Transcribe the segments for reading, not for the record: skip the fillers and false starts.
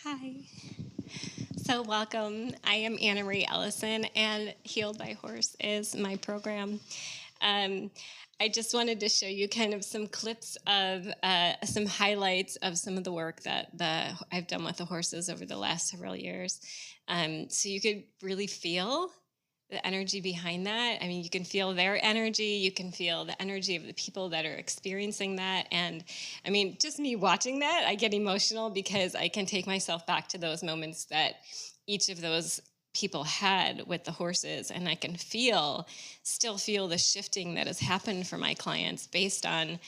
Hi. So welcome. I am Anna Marie Ellison, and Healed by Horse is my program. Um, I just wanted to show you kind of some clips of some highlights of some of the work that I've done with the horses over the last several years. So you could really feel the energy behind that. I mean, you can feel their energy. You can feel the energy of the people that are experiencing that. And I mean, just me watching that, I get emotional because I can take myself back to those moments that each of those people had with the horses. And I can still feel the shifting that has happened for my clients based on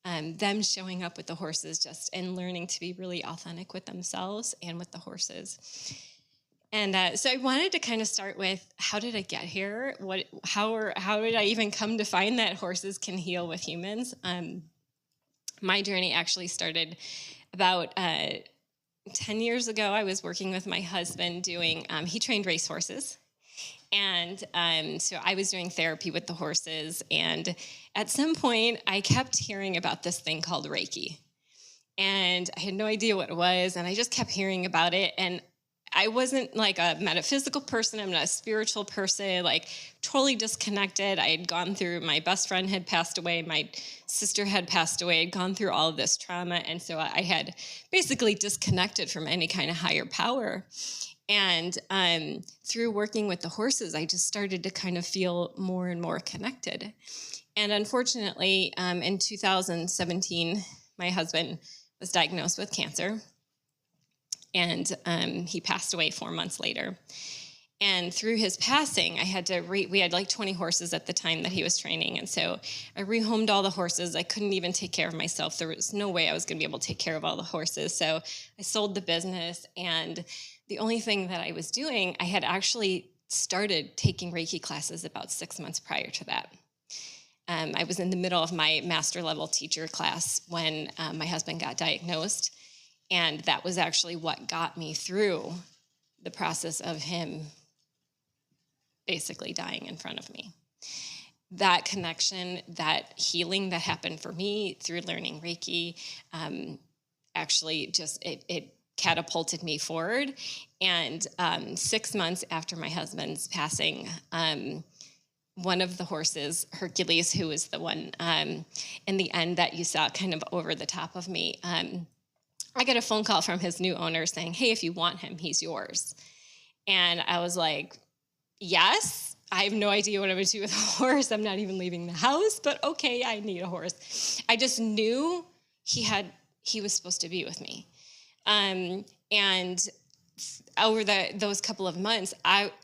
them showing up with the horses just and learning to be really authentic with themselves and with the horses. And so I wanted to kind of start with, how did I get here? How did I even come to find that horses can heal with humans? My journey actually started about 10 years ago. I was working with my husband he trained race horses. And so I was doing therapy with the horses. And at some point, I kept hearing about this thing called Reiki. And I had no idea what it was. And I just kept hearing about it. And I wasn't like a metaphysical person. I'm not a spiritual person, like totally disconnected. I had gone through, my best friend had passed away. My sister had passed away. I'd gone through all of this trauma. And so I had basically disconnected from any kind of higher power. And through working with the horses, I just started to kind of feel more and more connected. And unfortunately, in 2017, my husband was diagnosed with cancer. And he passed away 4 months later. And through his passing, we had like 20 horses at the time that he was training. And so I rehomed all the horses. I couldn't even take care of myself. There was no way I was going to be able to take care of all the horses. So I sold the business. And the only thing that I was doing, I had actually started taking Reiki classes about 6 months prior to that. I was in the middle of my master level teacher class when my husband got diagnosed. And that was actually what got me through the process of him basically dying in front of me. That connection, that healing that happened for me through learning Reiki, actually just, it catapulted me forward. And 6 months after my husband's passing, one of the horses, Hercules, who was the one in the end that you saw kind of over the top of me, I got a phone call from his new owner saying, "Hey, if you want him, he's yours." And I was like, yes, I have no idea what I'm going to do with a horse. I'm not even leaving the house, but okay, I need a horse. I just knew he was supposed to be with me. And over those couple of months,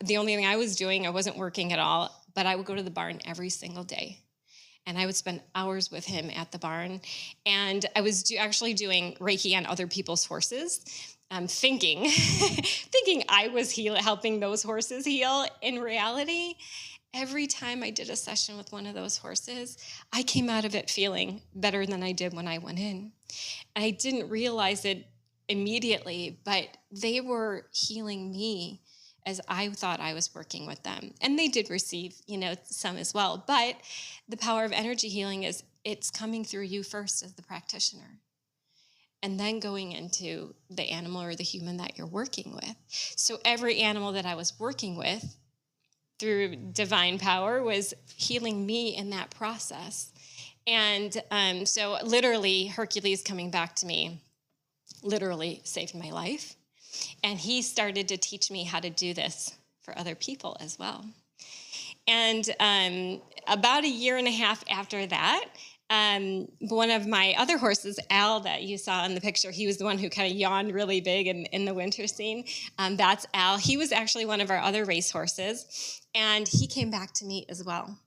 the only thing I was doing, I wasn't working at all, but I would go to the barn every single day. And I would spend hours with him at the barn. And I was actually doing Reiki on other people's horses, thinking I was helping those horses heal. In reality, every time I did a session with one of those horses, I came out of it feeling better than I did when I went in. And I didn't realize it immediately, but they were healing me as I thought I was working with them. And they did receive, some as well. But the power of energy healing is it's coming through you first as the practitioner, and then going into the animal or the human that you're working with. So every animal that I was working with through divine power was healing me in that process. And so literally Hercules coming back to me literally saved my life. And he started to teach me how to do this for other people as well. And about a year and a half after that, one of my other horses, Al, that you saw in the picture, he was the one who kind of yawned really big in the winter scene. That's Al. He was actually one of our other race horses, and he came back to me as well.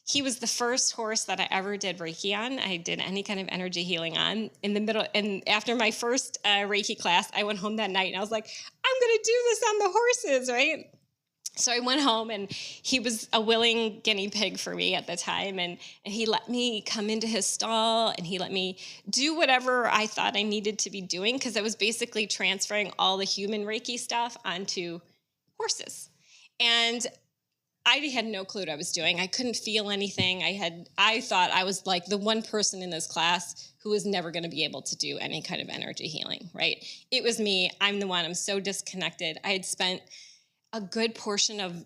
He was the first horse that I ever did Reiki on. I did any kind of energy healing on. And after my first Reiki class, I went home that night and I was like, I'm going to do this on the horses, right? So I went home, and he was a willing guinea pig for me at the time. And he let me come into his stall, and he let me do whatever I thought I needed to be doing, because I was basically transferring all the human Reiki stuff onto horses. And I had no clue what I was doing. I couldn't feel anything. I thought I was like the one person in this class who was never going to be able to do any kind of energy healing, right? It was me. I'm the one. I'm so disconnected. I had spent a good portion of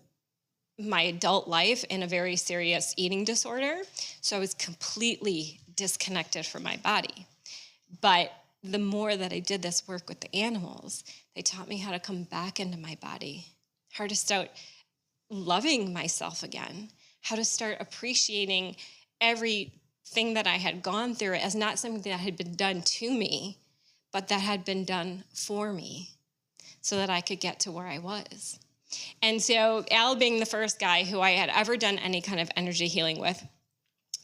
my adult life in a very serious eating disorder. So I was completely disconnected from my body. But the more that I did this work with the animals, they taught me how to come back into my body, how to start loving myself again, how to start appreciating everything that I had gone through as not something that had been done to me, but that had been done for me so that I could get to where I was. And so Al being the first guy who I had ever done any kind of energy healing with,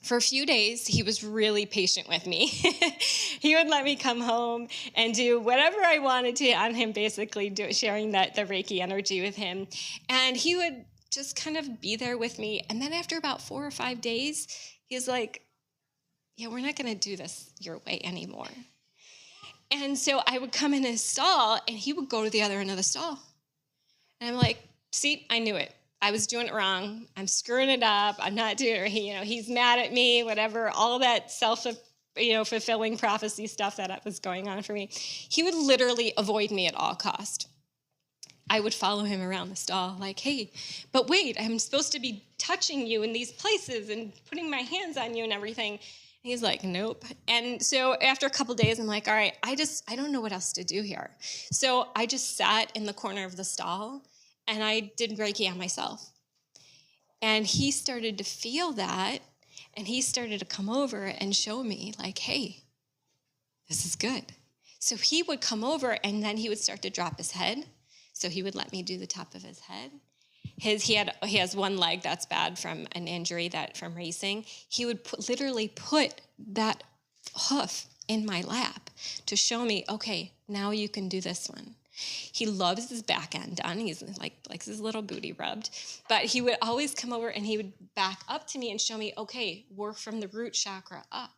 for a few days, he was really patient with me. He would let me come home and do whatever I wanted to on him, basically sharing the Reiki energy with him. And he would just kind of be there with me. And then after about 4 or 5 days, he was like, yeah, we're not going to do this your way anymore. And so I would come in his stall, and he would go to the other end of the stall. And I'm like, see, I knew it. I was doing it wrong. I'm screwing it up. I'm not doing it. He's mad at me, whatever, all that fulfilling prophecy stuff that was going on for me. He would literally avoid me at all cost. I would follow him around the stall like, hey, but wait, I'm supposed to be touching you in these places and putting my hands on you and everything. And he's like, nope. And so after a couple of days, I'm like, all right, I don't know what else to do here. So I just sat in the corner of the stall and I did Reiki on myself. And he started to feel that, and he started to come over and show me like, hey, this is good. So he would come over, and then he would start to drop his head. So he would let me do the top of his head. He has one leg that's bad from an injury from racing. He would literally put that hoof in my lap to show me, okay, now you can do this one. He loves his back end done. He's likes his little booty rubbed. But he would always come over and he would back up to me and show me, okay, work from the root chakra up.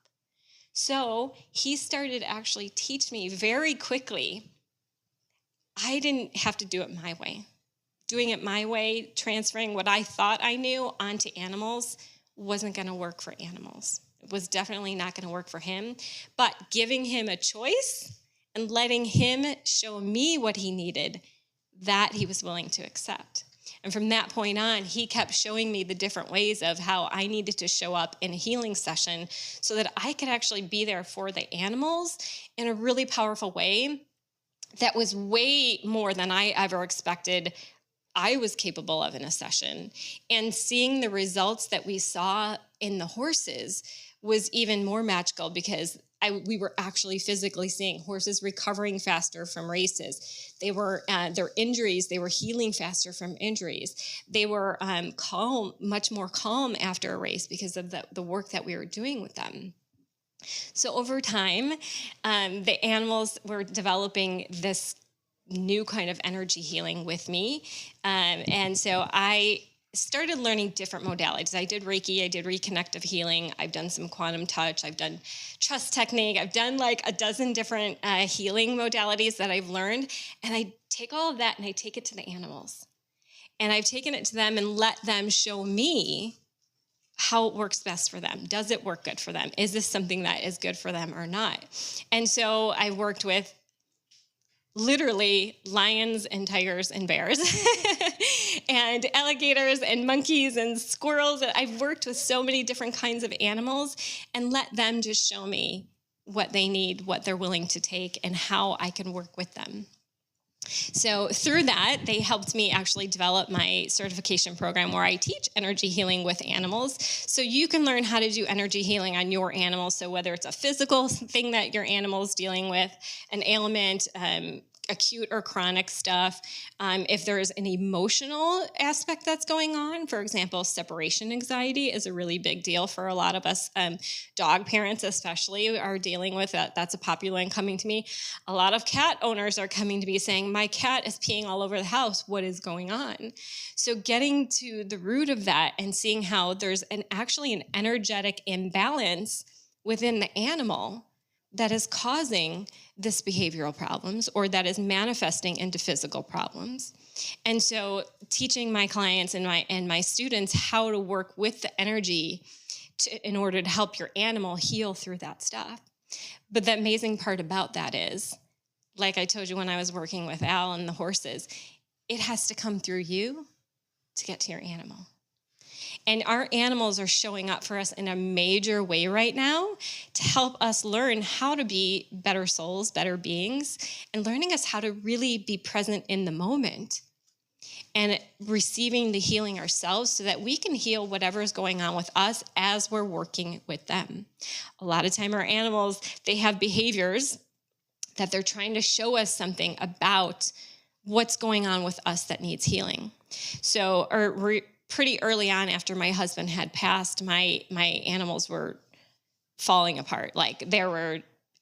So he started to actually teach me very quickly. I didn't have to do it my way. Doing it my way, transferring what I thought I knew onto animals wasn't going to work for animals. It was definitely not going to work for him. But giving him a choice and letting him show me what he needed, that he was willing to accept. And from that point on, he kept showing me the different ways of how I needed to show up in a healing session so that I could actually be there for the animals in a really powerful way that was way more than I ever expected I was capable of in a session. And seeing the results that we saw in the horses was even more magical because we were actually physically seeing horses recovering faster from races. They were their injuries. They were healing faster from injuries. They were calm, much more calm after a race because of the work that we were doing with them. So over time, the animals were developing this new kind of energy healing with me, and so I started learning different modalities. I did Reiki, I did reconnective healing, I've done some quantum touch, I've done trust technique, I've done like a dozen different healing modalities that I've learned, and I take all of that and I take it to the animals. And I've taken it to them and let them show me how it works best for them. Does it work good for them? Is this something that is good for them or not? And so I worked with literally lions and tigers and bears and alligators and monkeys and squirrels. I've worked with so many different kinds of animals and let them just show me what they need, what they're willing to take, and how I can work with them. So through that, they helped me actually develop my certification program where I teach energy healing with animals. So you can learn how to do energy healing on your animals. So whether it's a physical thing that your animal is dealing with, an ailment, acute or chronic stuff, if there is an emotional aspect that's going on, for example, separation anxiety is a really big deal for a lot of us. Dog parents especially are dealing with that. That's a popular one coming to me. A lot of cat owners are coming to me saying, my cat is peeing all over the house. What is going on? So getting to the root of that and seeing how there's actually an energetic imbalance within the animal, that is causing this behavioral problems or that is manifesting into physical problems. And so teaching my clients and my students how to work with the energy in order to help your animal heal through that stuff. But the amazing part about that is, like I told you when I was working with Al and the horses, it has to come through you to get to your animal. And our animals are showing up for us in a major way right now to help us learn how to be better souls, better beings, and learning us how to really be present in the moment and receiving the healing ourselves so that we can heal whatever is going on with us as we're working with them. A lot of time our animals, they have behaviors that they're trying to show us something about what's going on with us that needs healing. So, pretty early on after my husband had passed, my animals were falling apart. Like there were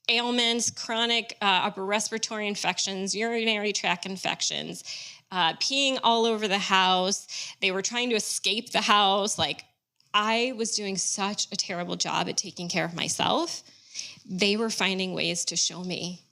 ailments, chronic upper respiratory infections, urinary tract infections, peeing all over the house. They were trying to escape the house. Like I was doing such a terrible job at taking care of myself. They were finding ways to show me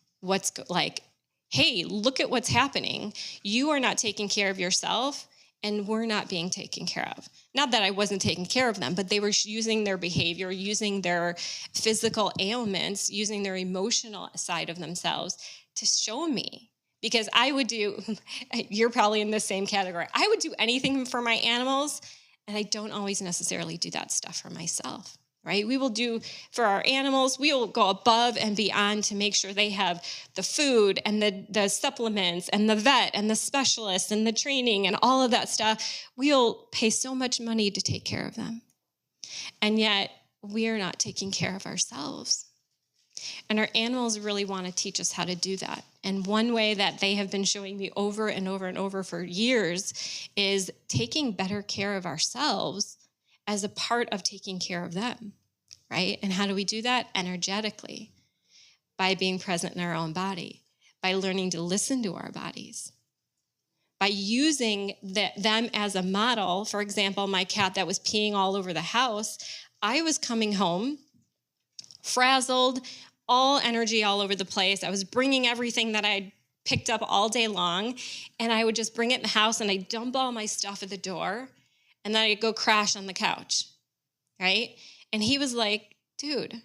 hey, look at what's happening. You are not taking care of yourself. And we're not being taken care of. Not that I wasn't taking care of them, but they were using their behavior, using their physical ailments, using their emotional side of themselves to show me. Because I would you're probably in the same category. I would do anything for my animals, and I don't always necessarily do that stuff for myself, right? We will do for our animals, we will go above and beyond to make sure they have the food and the supplements and the vet and the specialist and the training and all of that stuff. We'll pay so much money to take care of them. And yet we are not taking care of ourselves. And our animals really want to teach us how to do that. And one way that they have been showing me over and over and over for years is taking better care of ourselves as a part of taking care of them, right? And how do we do that? Energetically, by being present in our own body, by learning to listen to our bodies, by using them as a model. For example, my cat that was peeing all over the house, I was coming home frazzled, all energy all over the place. I was bringing everything that I'd picked up all day long, and I would just bring it in the house, and I'd dump all my stuff at the door, and then I'd go crash on the couch, right? And he was like, dude,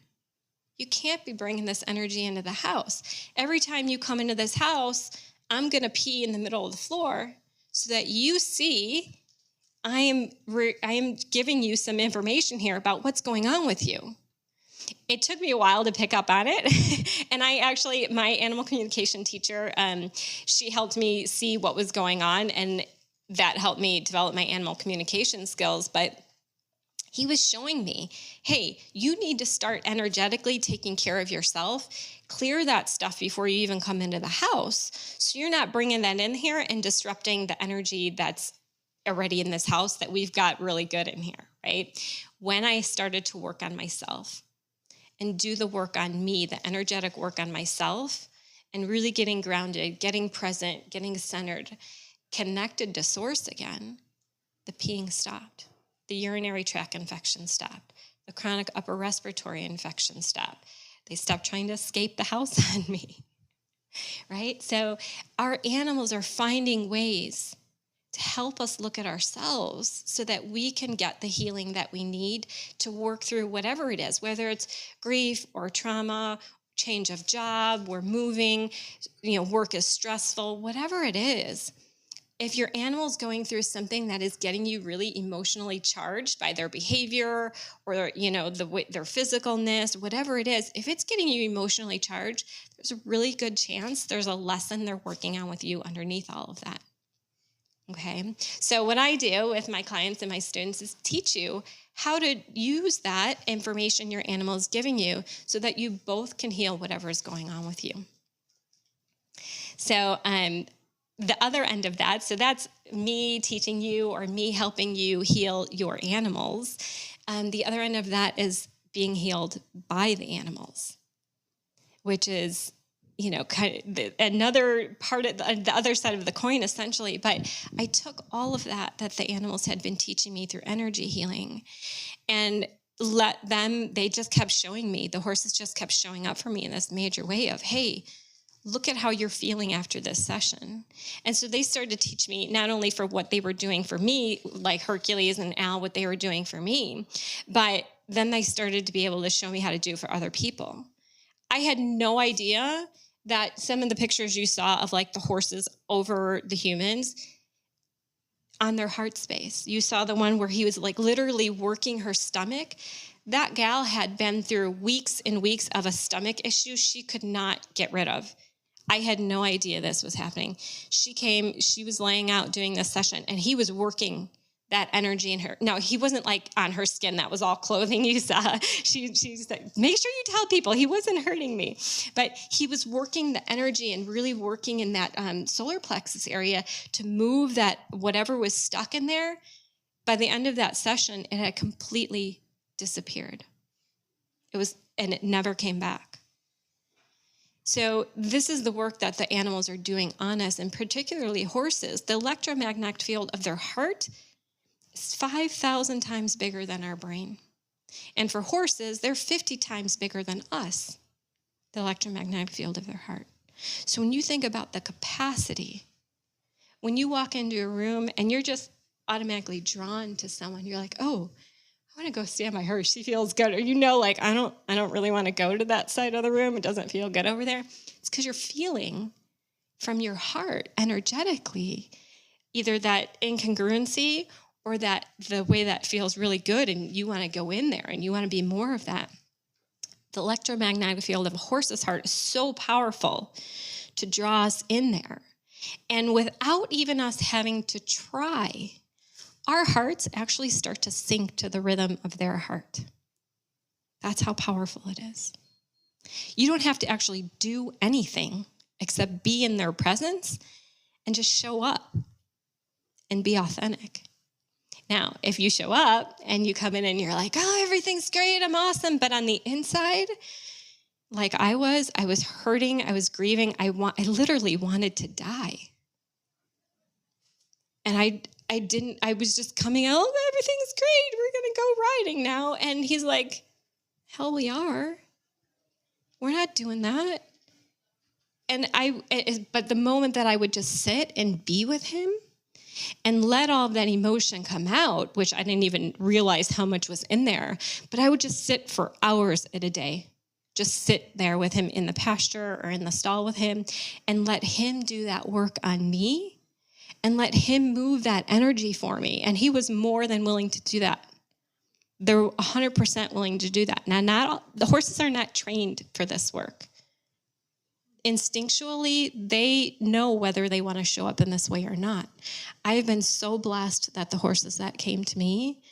you can't be bringing this energy into the house. Every time you come into this house, I'm going to pee in the middle of the floor so that you see I am giving you some information here about what's going on with you. It took me a while to pick up on it. And my animal communication teacher, she helped me see what was going on, and that helped me develop my animal communication skills. But he was showing me, hey, you need to start energetically taking care of yourself. Clear that stuff before you even come into the house, so you're not bringing that in here and disrupting the energy that's already in this house that we've got really good in here, right? When I started to work on myself and do the work on me, the energetic work on myself, and really getting grounded, getting present, getting centered, connected to source again, the peeing stopped. The urinary tract infection stopped. The chronic upper respiratory infection stopped. They stopped trying to escape the house on me, right? So our animals are finding ways to help us look at ourselves so that we can get the healing that we need to work through whatever it is, whether it's grief or trauma, change of job, we're moving, work is stressful, whatever it is. If your animal's going through something that is getting you really emotionally charged by their behavior or their physicalness, whatever it is, if it's getting you emotionally charged, there's a really good chance there's a lesson they're working on with you underneath all of that. Okay, so what I do with my clients and my students is teach you how to use that information your animal is giving you so that you both can heal whatever is going on with you. So the other end of that, so that's me teaching you or me helping you heal your animals. The other end of that is being healed by the animals, which is kind of another part of the other side of the coin, essentially. But I took all of that the animals had been teaching me through energy healing and they just kept showing me, the horses just kept showing up for me in this major way of, hey, look at how you're feeling after this session. And so they started to teach me not only for what they were doing for me, like Hercules and Al, what they were doing for me, but then they started to be able to show me how to do for other people. I had no idea that some of the pictures you saw of like the horses over the humans on their heart space. You saw the one where he was like literally working her stomach. That gal had been through weeks and weeks of a stomach issue she could not get rid of. I had no idea this was happening. She was laying out doing this session, and he was working that energy in her. No, he wasn't like on her skin. That was all clothing you saw. She's like, make sure you tell people he wasn't hurting me. But he was working the energy and really working in that solar plexus area to move that whatever was stuck in there. By the end of that session, it had completely disappeared. And it never came back. So this is the work that the animals are doing on us, and particularly horses. The electromagnetic field of their heart is 5,000 times bigger than our brain. And for horses, they're 50 times bigger than us, the electromagnetic field of their heart. So when you think about the capacity, when you walk into a room and you're just automatically drawn to someone, you're like, oh, I want to go stand by her. She feels good. Or like, I don't really want to go to that side of the room. It doesn't feel good over there. It's because you're feeling from your heart energetically either that incongruency or that the way that feels really good, and you want to go in there and you want to be more of that. The electromagnetic field of a horse's heart is so powerful to draw us in there. And without even us having to try, our hearts actually start to sync to the rhythm of their heart. That's how powerful it is. You don't have to actually do anything except be in their presence and just show up and be authentic. Now, if you show up and you come in and you're like, oh, everything's great, I'm awesome, but on the inside, like I was hurting, I was grieving, I literally wanted to die. And I was just coming out, oh, everything's great, we're going to go riding now. And he's like, hell, we are. We're not doing that. But the moment that I would just sit and be with him and let all of that emotion come out, which I didn't even realize how much was in there, but I would just sit for hours at a day, just sit there with him in the pasture or in the stall with him and let him do that work on me. And let him move that energy for me. And he was more than willing to do that. They're 100% willing to do that. Now, the horses are not trained for this work. Instinctually, they know whether they want to show up in this way or not. I've been so blessed that the horses that came to me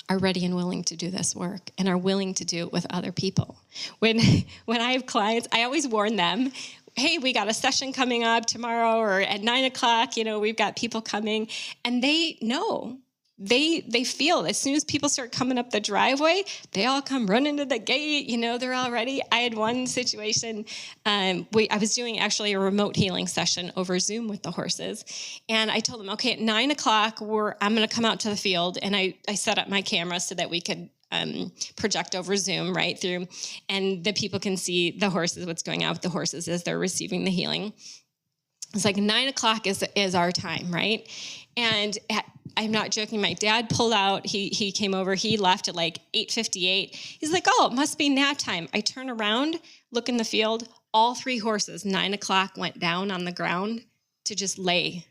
are ready and willing to do this work and are willing to do it with other people. When I have clients, I always warn them, hey, we got a session coming up tomorrow or at 9:00, we've got people coming. And they know, they feel as soon as people start coming up the driveway, they all come running to the gate, they're all ready. I had one situation, I was doing actually a remote healing session over Zoom with the horses. And I told them, okay, at 9:00, I'm going to come out to the field. And I set up my camera so that we could project over Zoom right through, and the people can see the horses, what's going on with the horses as they're receiving the healing. It's like 9:00 is our time, right? And I'm not joking, my dad pulled out, he came over, he left at like 8:58. He's like, oh, it must be nap time. I turn around, look in the field, all 3 horses, 9:00 went down on the ground to just lay.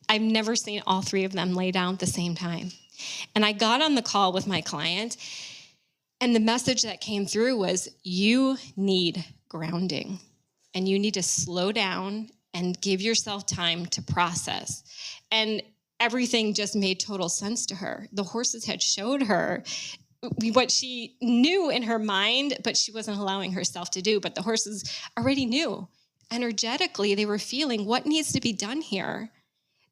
I've never seen all 3 of them lay down at the same time. And I got on the call with my client, and the message that came through was, you need grounding, and you need to slow down and give yourself time to process. And everything just made total sense to her. The horses had showed her what she knew in her mind, but she wasn't allowing herself to do. But the horses already knew. Energetically, they were feeling what needs to be done here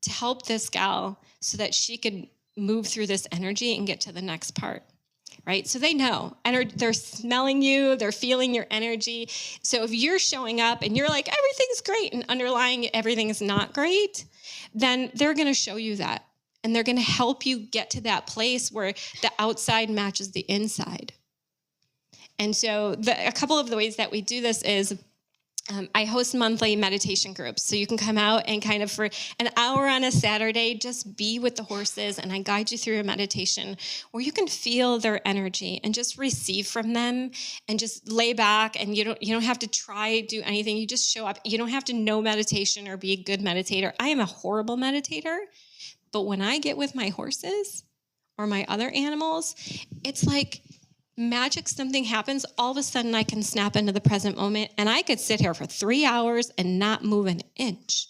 to help this gal so that she could move through this energy and get to the next part, right? So they know, and they're smelling you, they're feeling your energy. So if you're showing up and you're like, everything's great, and underlying everything is not great, then they're going to show you that. and they're going to help you get to that place where the outside matches the inside. And so a couple of the ways that we do this is I host monthly meditation groups. So you can come out and kind of for an hour on a Saturday, just be with the horses, and I guide you through a meditation where you can feel their energy and just receive from them and just lay back, and you don't have to do anything. You just show up. You don't have to know meditation or be a good meditator. I am a horrible meditator, but when I get with my horses or my other animals, it's like magic. Something happens. All of a sudden I can snap into the present moment, and I could sit here for 3 hours and not move an inch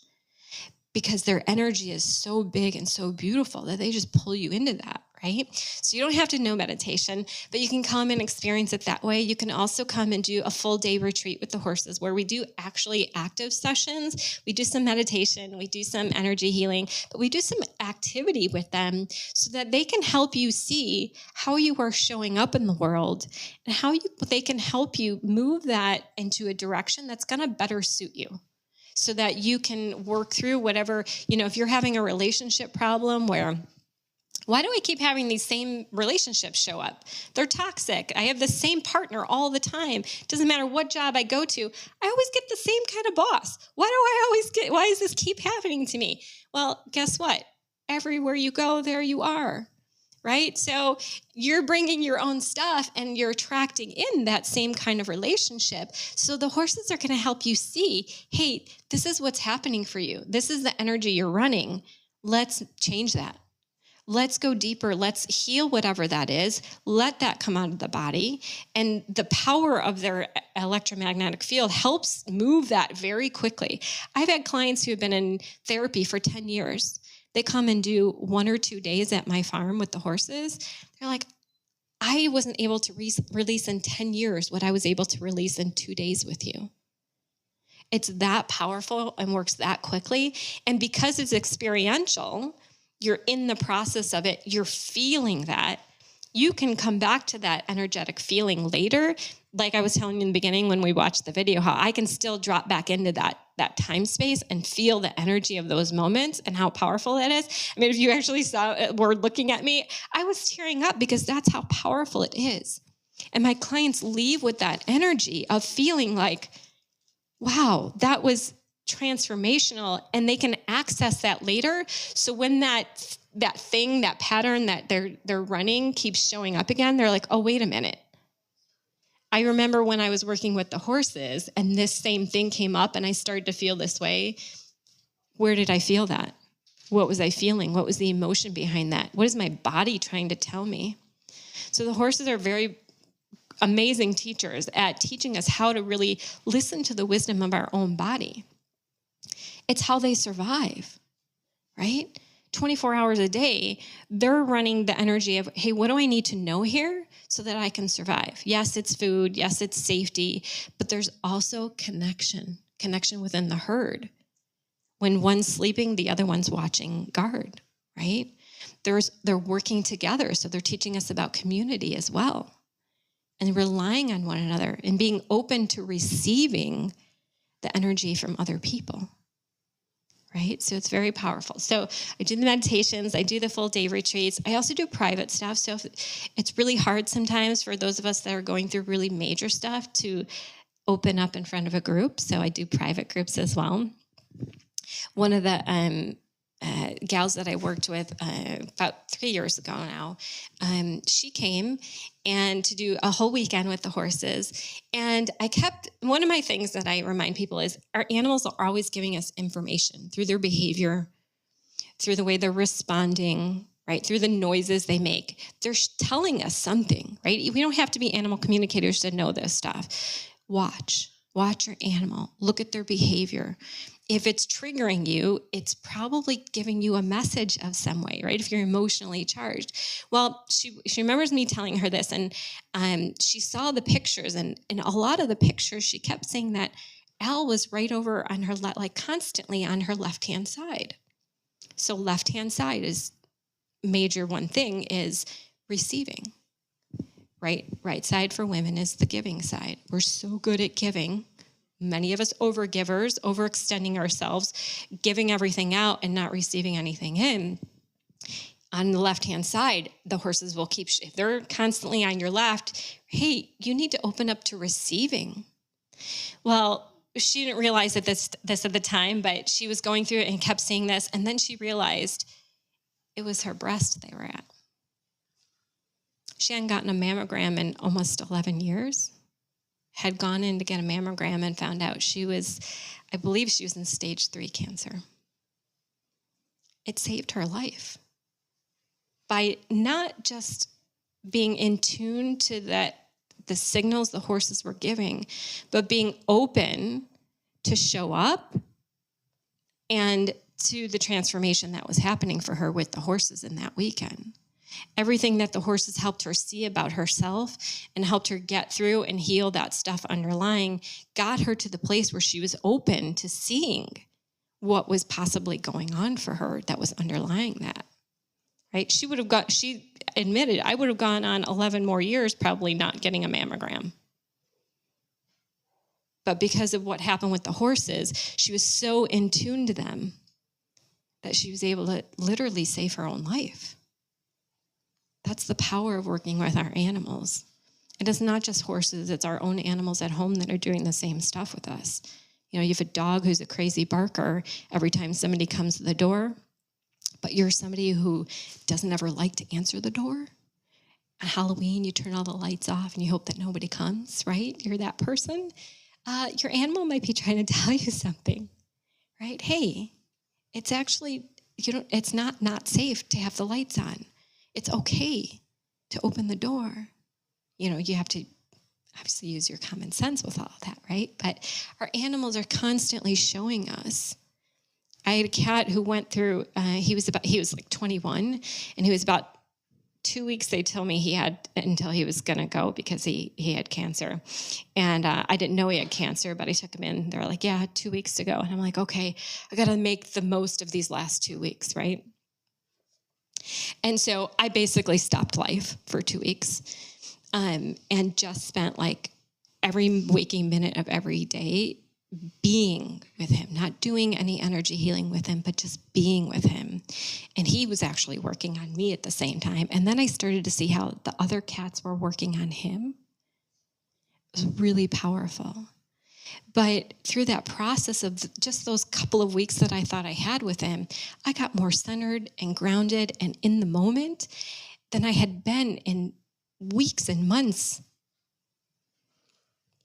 because their energy is so big and so beautiful that they just pull you into that, right? So you don't have to know meditation, but you can come and experience it that way. You can also come and do a full day retreat with the horses where we do actually active sessions. We do some meditation, we do some energy healing, but we do some activity with them so that they can help you see how you are showing up in the world and how they can help you move that into a direction that's going to better suit you, so that you can work through whatever, if you're having a relationship problem where, why do I keep having these same relationships show up? They're toxic. I have the same partner all the time. Doesn't matter what job I go to. I always get the same kind of boss. Why does this keep happening to me? Well, guess what? Everywhere you go, there you are, right? So you're bringing your own stuff and you're attracting in that same kind of relationship. So the horses are going to help you see, hey, this is what's happening for you. This is the energy you're running. Let's change that. Let's go deeper. Let's heal whatever that is. Let that come out of the body. And the power of their electromagnetic field helps move that very quickly. I've had clients who have been in therapy for 10 years. They come and do 1 or 2 days at my farm with the horses. They're like, I wasn't able to release in 10 years what I was able to release in 2 days with you. It's that powerful and works that quickly. And because it's experiential, you're in the process of it, you're feeling that, you can come back to that energetic feeling later. Like I was telling you in the beginning when we watched the video, how I can still drop back into that time space and feel the energy of those moments and how powerful that is. I mean, if you actually were looking at me, I was tearing up because that's how powerful it is. And my clients leave with that energy of feeling like, wow, that was transformational, and they can access that later. So when that pattern that they're running keeps showing up again, they're like, oh, wait a minute. I remember when I was working with the horses and this same thing came up and I started to feel this way. Where did I feel that? What was I feeling? What was the emotion behind that? What is my body trying to tell me? So the horses are very amazing teachers at teaching us how to really listen to the wisdom of our own body. It's how they survive, right? 24 hours a day, they're running the energy of, hey, what do I need to know here so that I can survive? Yes, it's food. Yes, it's safety. But there's also connection within the herd. When one's sleeping, the other one's watching guard, right? They're working together. So they're teaching us about community as well and relying on one another and being open to receiving the energy from other people. Right? So it's very powerful. So I do the meditations, I do the full day retreats. I also do private stuff. So it's really hard sometimes for those of us that are going through really major stuff to open up in front of a group. So I do private groups as well. One of the gals that I worked with about 3 years ago now, she came and to do a whole weekend with the horses. And one of my things that I remind people is our animals are always giving us information through their behavior, through the way they're responding, right? Through the noises they make. They're telling us something, right? We don't have to be animal communicators to know this stuff. Watch your animal, look at their behavior. If it's triggering you, it's probably giving you a message of some way, right? If you're emotionally charged. Well, she remembers me telling her this, and she saw the pictures, and in a lot of the pictures, she kept saying that Al was right over on her, constantly on her left-hand side. So left-hand side is major one thing is receiving, right? Right side for women is the giving side. We're so good at giving. Many of us overgivers, overextending ourselves, giving everything out and not receiving anything in. On the left-hand side, the horses will keep, if they're constantly on your left, hey, you need to open up to receiving. Well, she didn't realize that this at the time, but she was going through it and kept seeing this. And then she realized it was her breast they were at. She hadn't gotten a mammogram in almost 11 years, had gone in to get a mammogram and found out I believe she was in stage 3 cancer. It saved her life. By not just being in tune to the signals the horses were giving, but being open to show up and to the transformation that was happening for her with the horses in that weekend. Everything that the horses helped her see about herself and helped her get through and heal that stuff underlying got her to the place where she was open to seeing what was possibly going on for her that was underlying that. Right? She admitted, I would have gone on 11 more years probably not getting a mammogram. But because of what happened with the horses, she was so in tune to them that she was able to literally save her own life. That's the power of working with our animals. And it's not just horses, it's our own animals at home that are doing the same stuff with us. You have a dog who's a crazy barker every time somebody comes to the door. But you're somebody who doesn't ever like to answer the door. On Halloween, you turn all the lights off and you hope that nobody comes, right? You're that person. Your animal might be trying to tell you something, right? Hey, it's actually, it's not safe to have the lights on. It's okay to open the door. You have to obviously use your common sense with all of that, right? But our animals are constantly showing us. I had a cat who went through, he was like 21, and he was about 2 weeks, they told me he had until he was going to go because he had cancer. And I didn't know he had cancer, but I took him in. They're like, yeah, 2 weeks to go. And I'm like, okay, I got to make the most of these last 2 weeks, right? And so I basically stopped life for 2 weeks and just spent like every waking minute of every day being with him, not doing any energy healing with him, but just being with him. And he was actually working on me at the same time. And then I started to see how the other cats were working on him. It was really powerful. But through that process of just those couple of weeks that I thought I had with him, I got more centered and grounded and in the moment than I had been in weeks and months.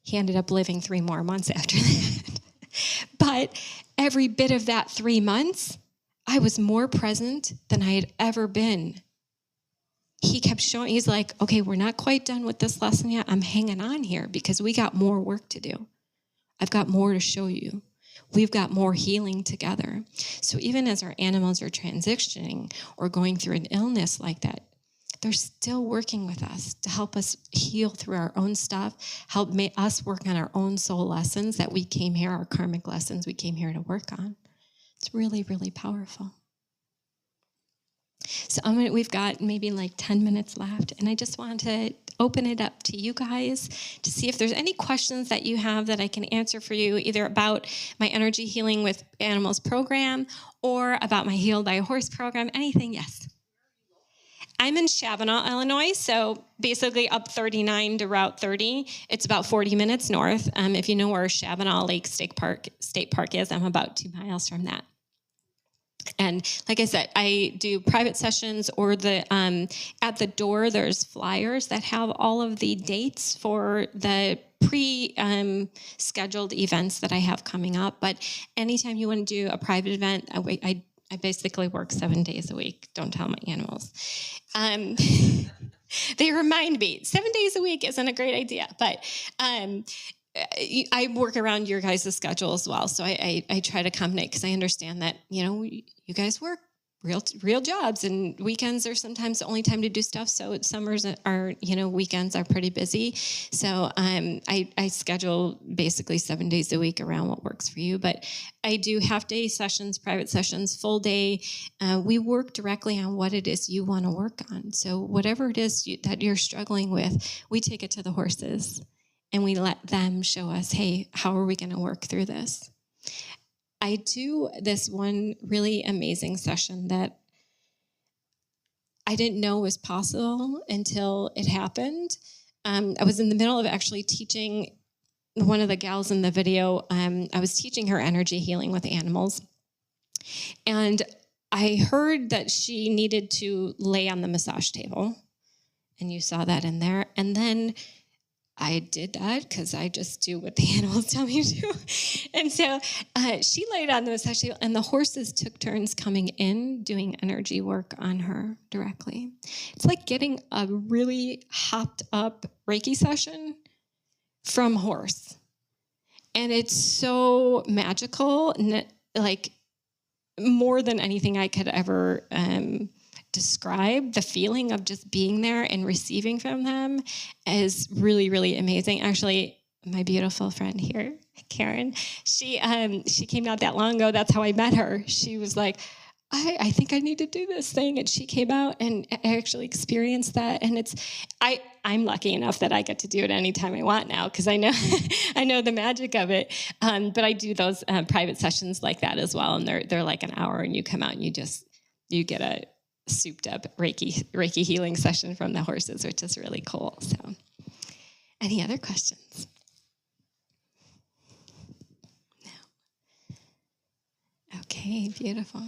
He ended up living 3 more months after that. But every bit of that 3 months, I was more present than I had ever been. He kept showing, he's like, okay, we're not quite done with this lesson yet. I'm hanging on here because we got more work to do. I've got more to show you. We've got more healing together. So even as our animals are transitioning or going through an illness like that, they're still working with us to help us heal through our own stuff, help us work on our own soul lessons that we came here, our karmic lessons we came here to work on. It's really, really powerful. So we've got maybe like 10 minutes left, and I just want to open it up to you guys to see if there's any questions that you have that I can answer for you, either about my Energy Healing with Animals program or about my Healed by a Horse program, anything. Yes. I'm in Shabbona, Illinois, so basically up 39 to Route 30. It's about 40 minutes north. If you know where Shabbona Lake State Park is, I'm about 2 miles from that. And like I said, I do private sessions or at the door, there's flyers that have all of the dates for the pre-scheduled events that I have coming up. But anytime you want to do a private event, I basically work 7 days a week. Don't tell my animals. They remind me 7 days a week isn't a great idea, but I work around your guys' schedule as well. So I try to accommodate because I understand that, you guys work real jobs, and weekends are sometimes the only time to do stuff. So summers are, weekends are pretty busy. So I schedule basically 7 days a week around what works for you. But I do half-day sessions, private sessions, full day. We work directly on what it is you want to work on. So whatever it is that you're struggling with, we take it to the horses. And we let them show us, hey, how are we going to work through this? I do this one really amazing session that I didn't know was possible until it happened. I was in the middle of actually teaching one of the gals in the video. I was teaching her energy healing with animals. And I heard that she needed to lay on the massage table. And you saw that in there. And then I did that because I just do what the animals tell me to do. And so she laid on the massage table, and the horses took turns coming in, doing energy work on her directly. It's like getting a really hopped up Reiki session from horse. And it's so magical, like more than anything I could ever describe. The feeling of just being there and receiving from them is really, really amazing. Actually, my beautiful friend here, Karen, she came out that long ago. That's how I met her. She was like, I think I need to do this thing. And she came out and actually experienced that. And I'm lucky enough that I get to do it anytime I want now, because I know I know the magic of it. But I do those private sessions like that as well. And they're like an hour, and you come out and you get a souped up Reiki healing session from the horses, which is really cool. So any other questions? No. Okay, beautiful.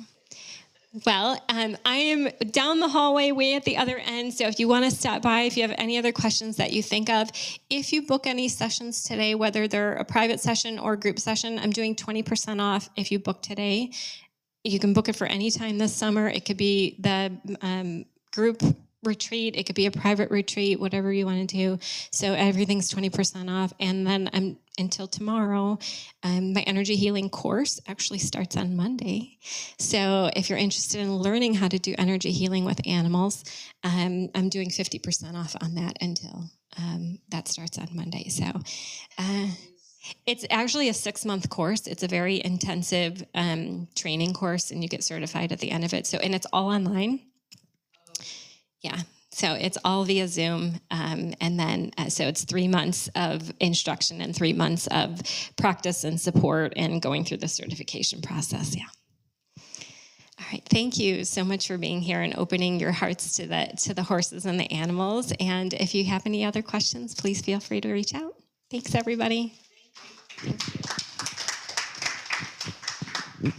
Well, I am down the hallway way at the other end, so if you want to stop by, if you have any other questions that you think of, if you book any sessions today, whether they're a private session or group session, I'm doing 20% off if you book today. You can book it for any time this summer. It could be the group retreat. It could be a private retreat, whatever you want to do. So everything's 20% off. And then until tomorrow, my energy healing course actually starts on Monday. So if you're interested in learning how to do energy healing with animals, I'm doing 50% off on that until that starts on Monday. So it's actually a 6-month course. It's a very intensive training course, and you get certified at the end of it. And it's all online. Yeah, so it's all via Zoom, and then so it's 3 months of instruction and 3 months of practice and support and going through the certification process. Yeah. All right. Thank you so much for being here and opening your hearts to the horses and the animals. And if you have any other questions, please feel free to reach out. Thanks, everybody. Thank you.